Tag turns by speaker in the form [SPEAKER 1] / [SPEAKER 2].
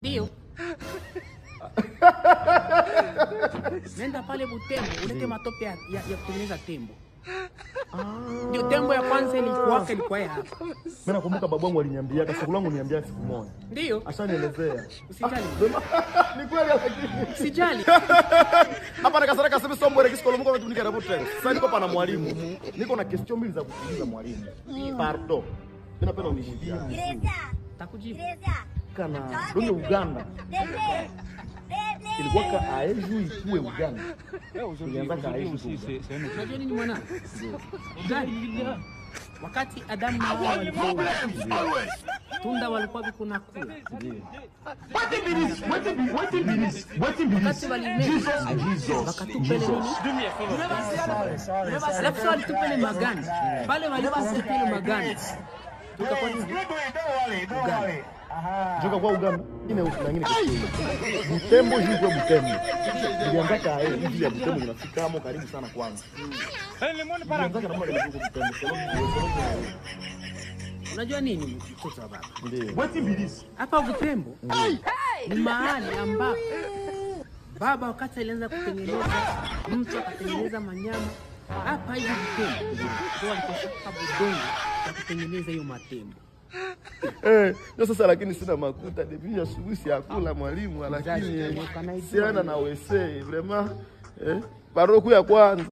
[SPEAKER 1] Ndio. Nenda pale Butembo, ulete matope ya kutengeneza tembo. Ndio tembo ya kwanza ilikuwa hapa.
[SPEAKER 2] Mimi nakumbuka babu wangu aliniambia, kasoko langu niambia siku moja.
[SPEAKER 1] Ndio.
[SPEAKER 2] Ashanielezea.
[SPEAKER 1] Usijali.
[SPEAKER 2] Ni kweli lakini.
[SPEAKER 1] Usijali.
[SPEAKER 2] Hapa nakasaraka sasa sombo rekisiko lomuko wetunika na Butembo. Sasa niko pana mwalimu. Niko na question mbili za kuuliza mwalimu. Pardon. Ninapenda unijibu.
[SPEAKER 1] Takujibu.
[SPEAKER 2] Kana donge Uganda. Ilikuwa ka aeju ikuwe Uganda. Ilianza ka aeju.
[SPEAKER 1] Unajua nini mwana? Wakati Adamu na Hawa walikuwa tunda walikuwa bikuna kula. Wakati walimeza wakatupele nini? Alafu walitupele magani. Pale walipotupele magani. Tukakuwa nini? Uganda.
[SPEAKER 2] Joka kwa Uganda. Ine usingine kitu. Butembo jiko Butembo. Ilianza ka aeju ya Butembo inafika hapo karibu sana kwanza.
[SPEAKER 1] Unajua nini mtoto wa baba?
[SPEAKER 2] Ndio.
[SPEAKER 1] Hapa Butembo ni mahali ambapo baba wakati alianza kutengeneza mtu akatengeneza manyama hapa hivi Butembo. Kwa alikoshaka budongo ya kutengeneza hiyo matembo.
[SPEAKER 2] Ndio sasa lakini sina makuta debi asubuhi si akula mwalimu lakini siana na wese vraiment paroku ya kwanza